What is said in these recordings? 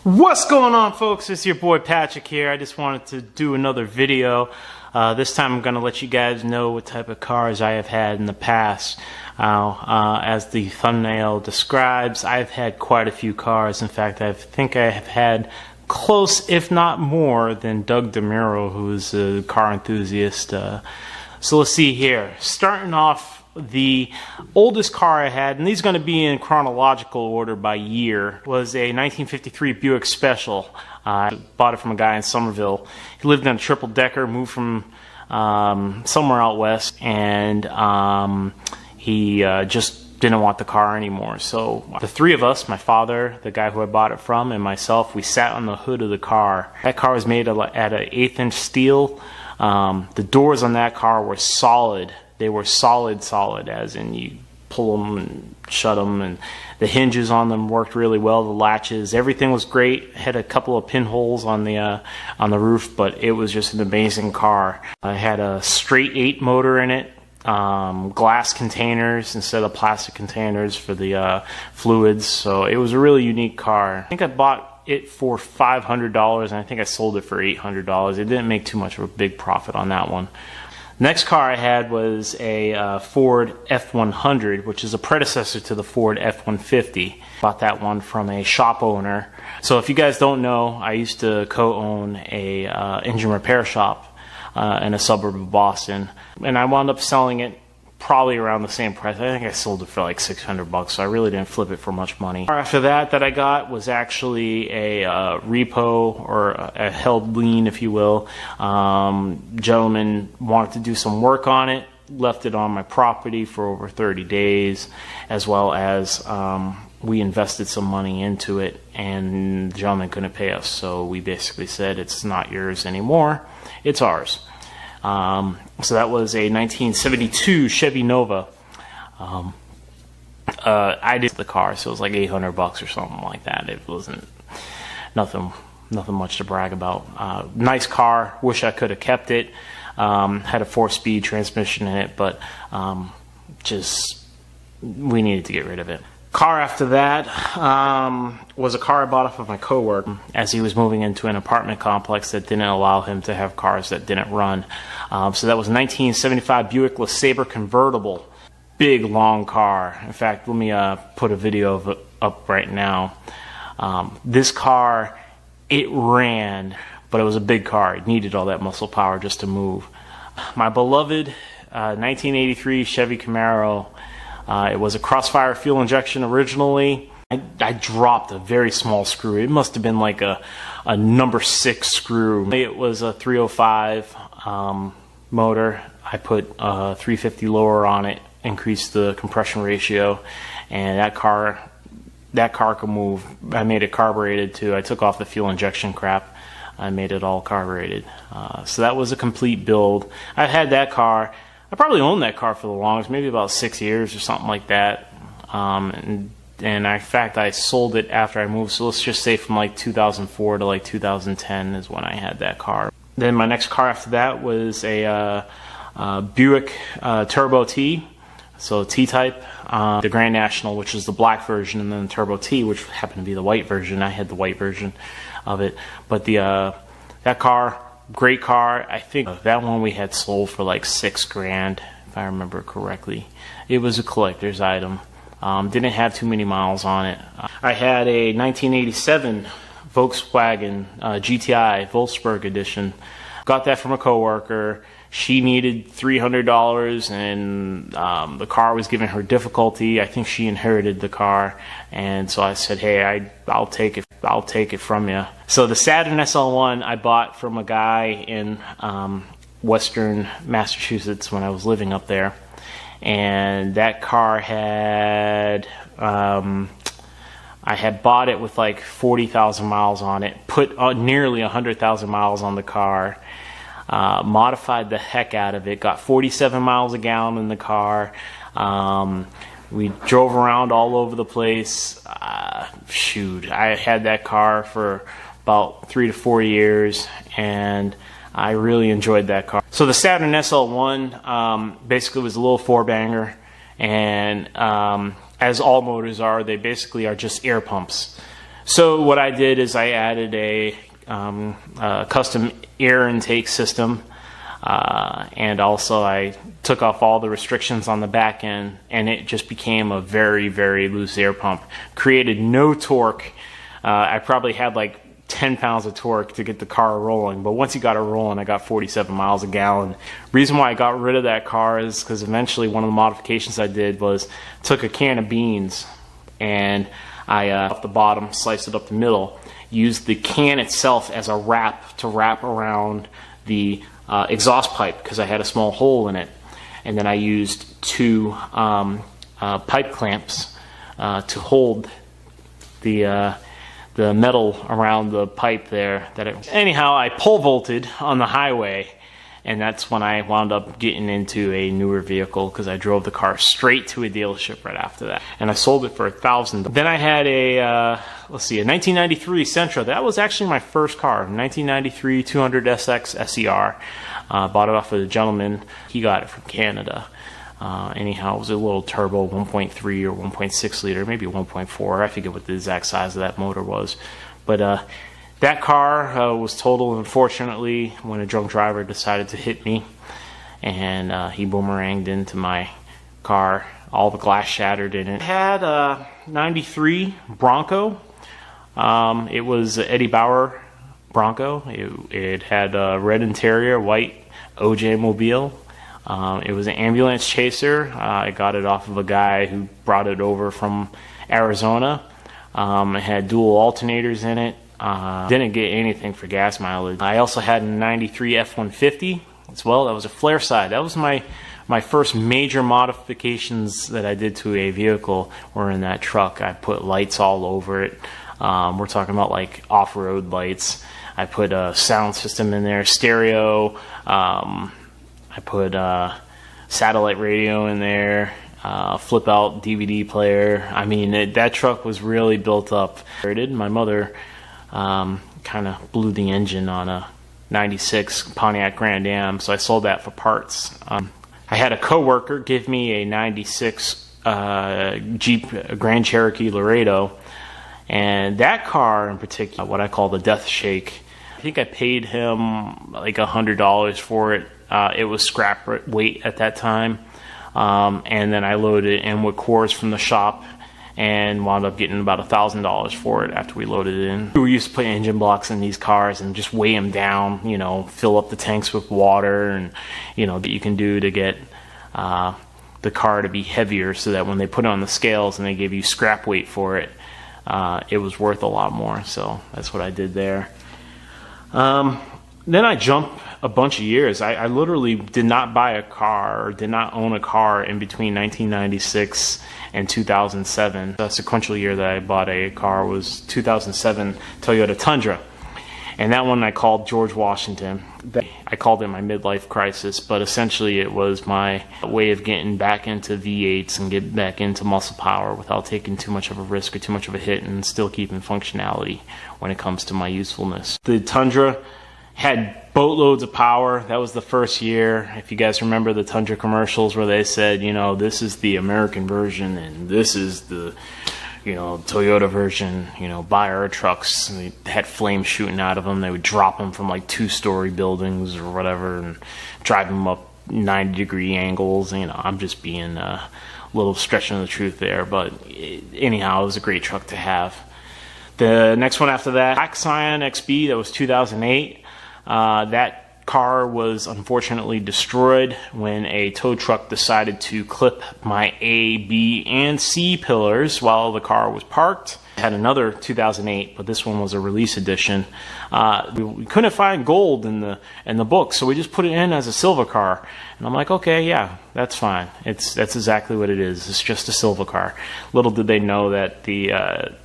What's going on, folks? It's your boy Patrick here. I just wanted to do another video. This time I'm going to let you guys know what type of cars I have had in the past. As the thumbnail describes, I've had quite a few cars. In fact, I think I have had close, if not more, than Doug Demuro, who's a car enthusiast. So let's see here. Starting off, the oldest car I had, and these are going to be in chronological order by year, was a 1953 Buick Special. I bought it from a guy in Somerville. He lived in a triple-decker, moved from somewhere out west, and he just didn't want the car anymore. So the three of us, my father, the guy who I bought it from, and myself, we sat on the hood of the car. That car was made out of an 1/8" steel. The doors on that car were solid. They were solid, as in you pull them and shut them, and the hinges on them worked really well. The latches, everything was great. Had a couple of pinholes on the roof, but it was just an amazing car. I had a straight 8 motor in it, glass containers instead of plastic containers for the fluids. So it was a really unique car. I think I bought it for $500, and I think I sold it for $800. It didn't make too much of a big profit on that one. Next car I had was a Ford F100, which is a predecessor to the Ford F150. Bought that one from a shop owner. So if you guys don't know, I used to co-own a engine repair shop in a suburb of Boston, and I wound up selling it probably around the same price. I think I sold it for like $600, so I really didn't flip it for much money. After that I got was actually a repo, or a held lien, if you will. Gentleman wanted to do some work on it, left it on my property for over 30 days, as well as we invested some money into it, and the gentleman couldn't pay us, so we basically said, it's not yours anymore, it's ours. So that was a 1972 Chevy Nova. I did the car, so it was like $800 or something like that. It wasn't nothing much to brag about. Nice car. Wish I could have kept it. Had a 4-speed transmission in it, but just we needed to get rid of it. Car after that was a car I bought off of my coworker as he was moving into an apartment complex that didn't allow him to have cars that didn't run. So that was a 1975 Buick LaSabre convertible. Big, long car. In fact, let me put a video of it up right now. This car, it ran, but it was a big car. It needed all that muscle power just to move. My beloved 1983 Chevy Camaro. It was a crossfire fuel injection originally. I dropped a very small screw. It must have been like a number 6 screw. It was a 305 motor. I put a 350 lower on it, increased the compression ratio, and that car could move. I made it carbureted too. I took off the fuel injection crap. I made it all carbureted. So that was a complete build. I've had that car. I probably owned that car for the longest, maybe about 6 years or something like that. And in fact, I sold it after I moved. So let's just say from like 2004 to like 2010 is when I had that car. Then my next car after that was a Buick Turbo T, so T-Type. The Grand National, which is the black version, and then the Turbo T, which happened to be the white version. I had the white version of it. But that car, great car. I think that one we had sold for like $6 grand, if I remember correctly. It was a collector's item. Didn't have too many miles on it. I had a 1987 Volkswagen GTI Wolfsburg edition. Got that from a coworker. She needed $300, and the car was giving her difficulty. I think she inherited the car, and so I said, "Hey, I'll take it. I'll take it from you." So the Saturn SL1 I bought from a guy in Western Massachusetts when I was living up there, and that car had I had bought it with like 40,000 miles on it, put nearly 100,000 miles on the car. Modified the heck out of it, got 47 miles a gallon in the car. We drove around all over the place. Shoot, I had that car for about 3 to 4 years, and I really enjoyed that car. So the Saturn SL1 basically was a little 4-banger, and as all motors are, they basically are just air pumps. So what I did is I added a custom air intake system, and also I took off all the restrictions on the back end, and it just became a very, very loose air pump. Created no torque. I probably had like 10 pounds of torque to get the car rolling, but once you got it rolling, I got 47 miles a gallon. Reason why I got rid of that car is because eventually one of the modifications I did was took a can of beans and I off the bottom, sliced it up the middle, used the can itself as a wrap to wrap around the exhaust pipe because I had a small hole in it, and then I used two pipe clamps to hold the metal around the pipe there. Anyhow, I pole vaulted on the highway, and that's when I wound up getting into a newer vehicle because I drove the car straight to a dealership right after that, and I sold it for $1,000. Then I had a let's see, a 1993 Sentra. That was actually my first car, 1993 200 SX SER. Bought it off of a gentleman. He got it from Canada. Anyhow, it was a little turbo 1.3 or 1.6 liter, maybe 1.4. I forget what the exact size of that motor was. But that car was totaled, unfortunately, when a drunk driver decided to hit me. And he boomeranged into my car. All the glass shattered in it. It had a 93 Bronco. It was Eddie Bauer Bronco. It had a red interior, white OJ Mobile. It was an ambulance chaser. I got it off of a guy who brought it over from Arizona. It had dual alternators in it. Didn't get anything for gas mileage. I also had a 93 F-150 as well. That was a Flareside. That was my first major modifications that I did to a vehicle were in that truck. I put lights all over it. We're talking about like off-road lights. I put a sound system in there, stereo. I put satellite radio in there, flip out DVD player. I mean, that truck was really built up. My mother kind of blew the engine on a 96 Pontiac Grand Am, so I sold that for parts. I had a coworker give me a 96 Jeep Grand Cherokee Laredo, and that car in particular, what I call the death shake. I think I paid him like $100 for it. It was scrap weight at that time, and then I loaded it in with cores from the shop and wound up getting about $1,000 for it after we loaded it in. We used to put engine blocks in these cars and just weigh them down, you know, fill up the tanks with water, and you know that you can do to get the car to be heavier, so that when they put it on the scales and they give you scrap weight for it, it was worth a lot more. So that's what I did there. Then I jumped a bunch of years. I literally did not buy a car, or did not own a car in between 1996 and 2007. The sequential year that I bought a car was 2007 Toyota Tundra. And that one I called George Washington. I called it my midlife crisis, but essentially it was my way of getting back into V8s and get back into muscle power without taking too much of a risk or too much of a hit, and still keeping functionality when it comes to my usefulness. The Tundra had boatloads of power. That was the first year. If you guys remember the Tundra commercials where they said, you know, this is the American version and this is the, you know, Toyota version, you know, buy our trucks. And they had flames shooting out of them. They would drop them from like 2-story buildings or whatever and drive them up 90-degree angles. You know, I'm just being a little stretching the truth there, but anyhow, it was a great truck to have. The next one after that, Black Scion XB, that was 2008. That car was unfortunately destroyed when a tow truck decided to clip my A, B, and C pillars while the car was parked. I had another 2008, but this one was a release edition. We couldn't find gold in the book, so we just put it in as a silver car. And I'm like, okay, yeah, that's fine. That's exactly what it is. It's just a silver car. Little did they know that the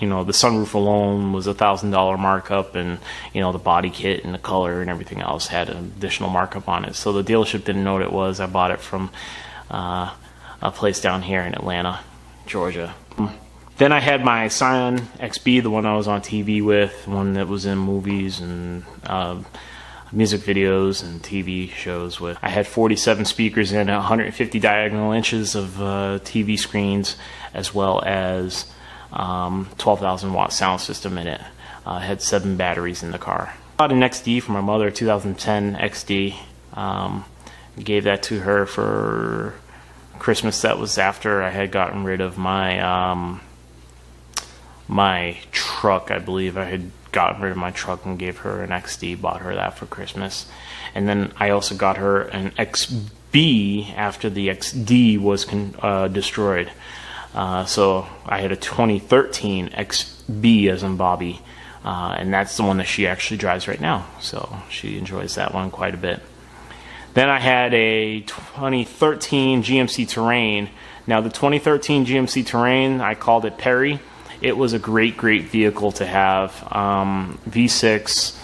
you know, the sunroof alone was $1,000 markup, and you know, the body kit and the color and everything else had an additional markup on it. So the dealership didn't know what it was. I bought it from a place down here in Atlanta, Georgia. Then I had my Scion XB, the one I was on TV with, one that was in movies and music videos and TV shows with. I had 47 speakers in it, 150 diagonal inches of TV screens, as well as 12,000 watt sound system in it. Had 7 batteries in the car. Bought an XD for my mother, 2010 XD. Gave that to her for Christmas. That was after I had gotten rid of my my truck. I believe I had gotten rid of my truck and gave her an XD, bought her that for Christmas. And then I also got her an XB after the XD was destroyed. So I had a 2013 XB as in Bobby, and that's the one that she actually drives right now. So she enjoys that one quite a bit. Then I had a 2013 GMC Terrain. Now the 2013 GMC Terrain, I called it Perry. It was a great vehicle to have. V6.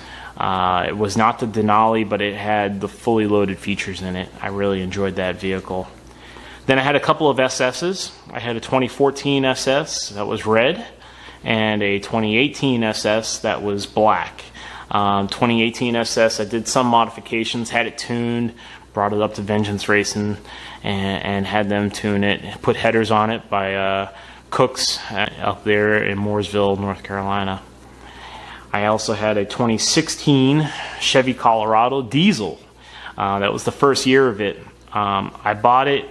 It was not the Denali, but it had the fully loaded features in it. I really enjoyed that vehicle. Then I had a couple of SS's. I had a 2014 SS that was red, and a 2018 SS that was black. 2018 SS, I did some modifications, had it tuned, brought it up to Vengeance Racing, and had them tune it. Put headers on it by Cooks up there in Mooresville, North Carolina. I also had a 2016 Chevy Colorado diesel. That was the first year of it. I bought it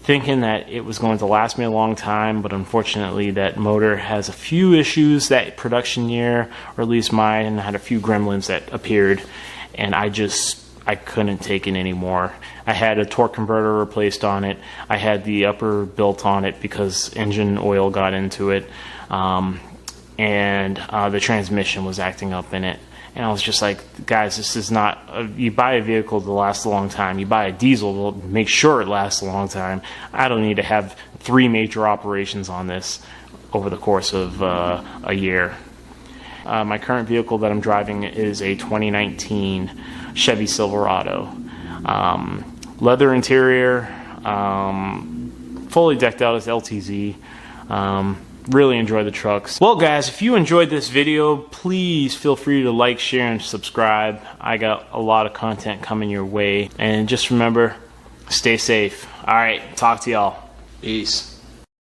thinking that it was going to last me a long time, but unfortunately that motor has a few issues that production year, or at least mine had a few gremlins that appeared, and I couldn't take it anymore. I had a torque converter replaced on it. I had the upper built on it because engine oil got into it, and the transmission was acting up in it. And I was just like, guys, this is not, you buy a vehicle to last a long time. You buy a diesel to make sure it lasts a long time. I don't need to have 3 major operations on this over the course of a year. My current vehicle that I'm driving is a 2019 Chevy Silverado. Leather interior, fully decked out as LTZ. Really enjoy the trucks. Well guys, if you enjoyed this video, please feel free to like, share, and subscribe. I got a lot of content coming your way. And just remember, stay safe. Alright, talk to y'all. Peace.